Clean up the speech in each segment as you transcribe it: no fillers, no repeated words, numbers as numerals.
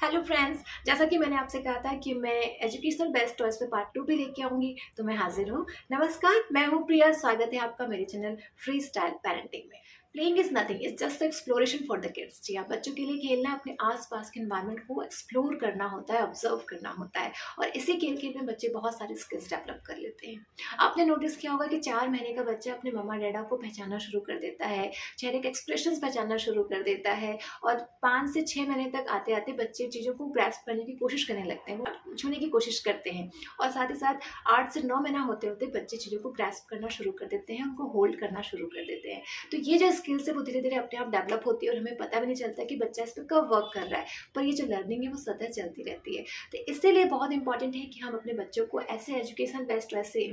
Hello friends, जैसा कि मैंने आपसे कहा था कि मैं एजुकेशनल बेस्ट टॉयज पे पार्ट 2 भी लेके आऊंगी, तो मैं हाजिर हूँ। नमस्कार, मैं हूँ प्रिया। स्वागत है आपका मेरे चैनल फ्री स्टाइल पेरेंटिंग में। Playing is nothing, it's just exploration for the kids. जी हाँ, बच्चों के लिए खेलना अपने आसपास के एनवायरनमेंट को एक्सप्लोर करना होता है, ऑब्जर्व करना होता है, और इसी खेल खेल में बच्चे बहुत सारे स्किल्स डेवलप कर लेते हैं। आपने नोटिस किया होगा कि 4 महीने का बच्चा अपने मम्मा डैडा को पहचानना शुरू कर देता है, चेहरे के एक्सप्रेशन पहचानना शुरू कर देता है, और 5 से 6 महीने तक आते आते बच्चे चीज़ों को ग्रैस्प करने की कोशिश करने लगते हैं, वो छूने की कोशिश करते हैं। और साथ ही साथ 8 से 9 महीना होते होते बच्चे चीज़ों को ग्रैस्प करना शुरू कर देते हैं, उनको होल्ड करना शुरू कर देते हैं। तो ये जो स्किल्स है वो धीरे धीरे अपने आप डेवलप होती है, और हमें पता भी नहीं चलता कि बच्चा इस पर कब वर्क कर रहा है, पर ये जो लर्निंग है वो सतत चलती रहती है। तो इसीलिए बहुत इंपॉर्टेंट है कि हम अपने बच्चों को ऐसे एजुकेशन बेस्ट वैसे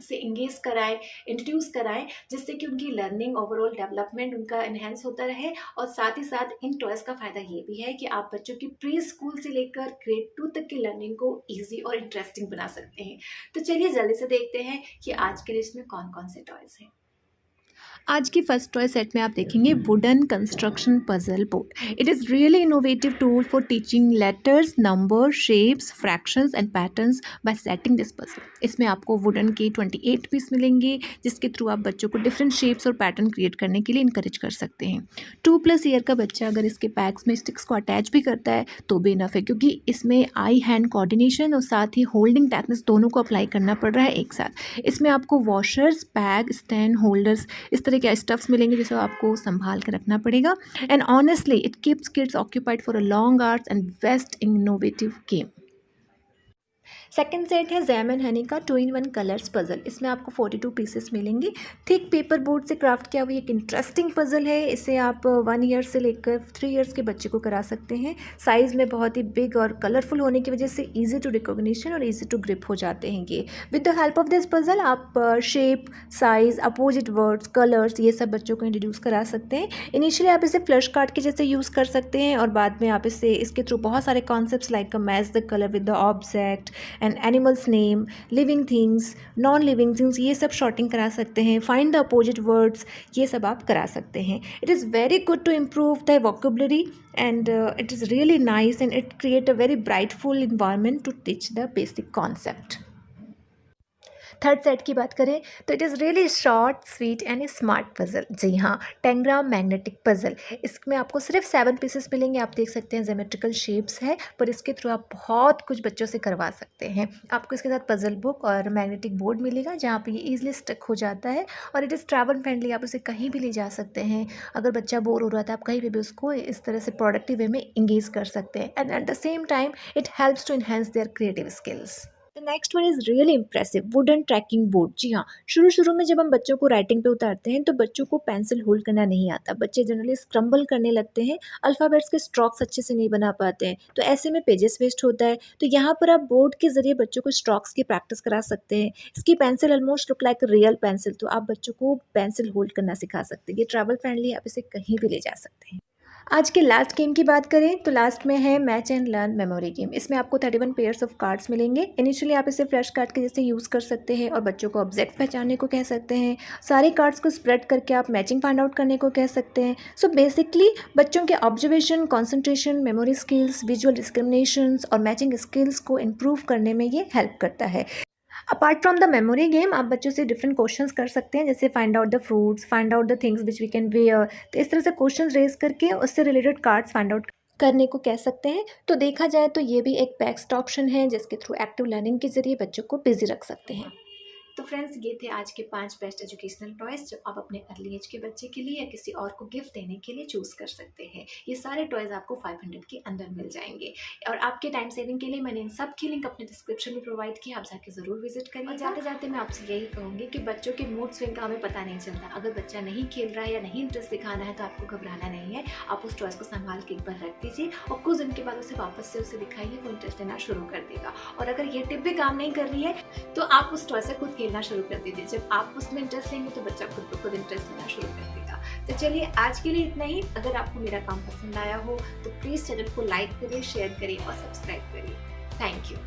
से इंगेज कराएं, इंट्रोड्यूस कराएं, जिससे कि उनकी लर्निंग ओवरऑल डेवलपमेंट उनका इन्हेंस होता रहे। और साथ ही साथ इन टॉयज़ का फ़ायदा ये भी है कि आप बच्चों की प्री स्कूल से लेकर ग्रेड 2 तक की लर्निंग को ईजी और इंटरेस्टिंग बना सकते हैं। तो चलिए जल्दी से देखते हैं कि आज के लिस्ट में कौन कौन से टॉयज़ हैं। आज की फर्स्ट टॉय सेट में आप देखेंगे wooden construction puzzle board. It is really innovative tool for teaching letters, number, shapes, fractions and patterns bye setting this puzzle. इसमें आपको वुडन के 28 पीस मिलेंगे, जिसके थ्रू आप बच्चों को डिफरेंट शेप्स और पैटर्न क्रिएट करने के लिए इंकरेज कर सकते हैं। 2+ ईयर का बच्चा अगर इसके पैक्स में स्टिक्स को अटैच भी करता है तो भी इनफ है, क्योंकि इसमें आई हैंड कोऑर्डिनेशन और साथ ही होल्डिंग टेक्निक्स दोनों को अप्लाई करना पड़ रहा है एक साथ। इसमें आपको वॉशर्स, बैग, स्टैंड, होल्डर्स, इस तरह के स्टफ्स मिलेंगे जिसे आपको संभाल कर रखना पड़ेगा। And honestly it keeps kids occupied for a long hours and best innovative game. Second set है जैम एंड हनी का 2-in-1 कलर्स पजल। इसमें आपको 42 पीसेस मिलेंगे। थिक पेपर बोर्ड से क्राफ्ट किया हुआ एक इंटरेस्टिंग पजल है। इसे आप 1 ईयर से लेकर 3 ईयर्स के बच्चे को करा सकते हैं। साइज़ में बहुत ही बिग और कलरफुल होने की वजह से ईजी टू रिकॉग्निशन और ईजी टू ग्रिप हो जाते हैं ये। With the help of this puzzle आप shape, size, opposite words, colours, ये सब बच्चों को इंट्रोड्यूस करा सकते हैं। इनिशियली आप इसे फ्लश कार्ड के जैसे यूज़ कर सकते हैं, और बाद में आप इसके थ्रू बहुत सारे concepts like match the colour with the object and animals name, living things, non living things, ये सब शॉर्टिंग करा सकते हैं। फाइंड द अपोजिट वर्ड्स, ये सब आप करा सकते हैं। It is very good to improve the vocabulary and it is really nice and it create a very brightful environment to teach the basic concept. Third set की बात करें तो it is really short, sweet and smart puzzle. जी हाँ, tangram magnetic puzzle. इसमें आपको सिर्फ 7 pieces मिलेंगे। आप देख सकते हैं ज्योमेट्रिकल शेप्स है, पर इसके थ्रू आप बहुत कुछ बच्चों से करवा सकते हैं। आपको इसके साथ पजल बुक और मैग्नेटिक बोर्ड मिलेगा, जहाँ पे ये ईजिली स्टिक हो जाता है, और इट इज़ ट्रैवल फ्रेंडली। आप उसे कहीं भी ले जा सकते हैं। अगर बच्चा बोर हो रहा था, आप कहीं पर भी उसको इस तरह से प्रोडक्टिव वे में इंगेज कर सकते हैं, and at the same time it helps to enhance their creative skills. The next one is really impressive wooden tracking board. जी हाँ, शुरू शुरू में जब हम बच्चों को राइटिंग पे उतारते हैं तो बच्चों को पेंसिल होल्ड करना नहीं आता। बच्चे जनरली स्क्रम्बल करने लगते हैं, अल्फ़ाबेट्स के स्ट्रोक्स अच्छे से नहीं बना पाते हैं, तो ऐसे में पेजेस वेस्ट होता है। तो यहाँ पर आप बोर्ड के ज़रिए बच्चों को स्ट्रोक्स की प्रैक्टिस करा सकते हैं। इसकी pencil almost look like real pencil, तो आप बच्चों को पेंसिल होल्ड करना सिखा सकते हैं। ये ट्रैवल फ्रेंडली, आप इसे कहीं भी ले जा सकते हैं। आज के लास्ट गेम की बात करें तो लास्ट में है match and learn memory game. इसमें आपको 31 पेयर्स ऑफ कार्ड्स मिलेंगे। इनिशियली आप इसे फ्लैश कार्ड के जैसे यूज़ कर सकते हैं और बच्चों को ऑब्जेक्ट पहचानने को कह सकते हैं। सारे कार्ड्स को स्प्रेड करके आप मैचिंग फाइंड आउट करने को कह सकते हैं। सो बेसिकली बच्चों के observation, concentration, memory skills, visual discriminations और मैचिंग स्किल्स को इम्प्रूव करने में ये हेल्प करता है। Apart from the memory game आप बच्चों से डिफरेंट क्वेश्चंस कर सकते हैं, जैसे find out the fruits, find out the things which we can wear. तो इस तरह से क्वेश्चंस रेज करके उससे रिलेटेड कार्ड्स फाइंड आउट करने को कह सकते हैं। तो देखा जाए तो ये भी एक बेस्ट ऑप्शन है, जिसके थ्रू एक्टिव लर्निंग के जरिए बच्चों को बिजी रख सकते हैं। तो फ्रेंड्स, ये थे आज के 5 बेस्ट एजुकेशनल टॉयज़ जो आप अपने अर्ली एज के बच्चे के लिए या किसी और को गिफ्ट देने के लिए चूज़ कर सकते हैं। ये सारे टॉयज़ आपको 500 के अंदर मिल जाएंगे, और आपके टाइम सेविंग के लिए मैंने इन सब की लिंक अपने डिस्क्रिप्शन में प्रोवाइड किया, आप जाके ज़रूर विजिट करिए। और जाते जाते मैं आपसे यही कहूँगी कि बच्चों के मूड स्विंग का हमें पता नहीं चलता। अगर बच्चा नहीं खेल रहा है या नहीं इंटरेस्ट दिखाना है तो आपको घबराना नहीं है। आप उस टॉयज़ को संभाल के एक बार रख दीजिए, और कुछ दिन के बाद उसे वापस से उसे दिखाइए, वो इंटरेस्ट लेना शुरू कर देगा। और अगर ये टिप भी काम नहीं कर रही है तो आप उस टॉय से खुद खेलना शुरू कर दीजिए। जब आप उसमें इंटरेस्ट लेंगे तो बच्चा खुद ब खुद इंटरेस्ट लेना शुरू कर देगा। तो चलिए, आज के लिए इतना ही। अगर आपको मेरा काम पसंद आया हो तो प्लीज़ चैनल को लाइक करिए, शेयर करिए और सब्सक्राइब करिए। Thank you.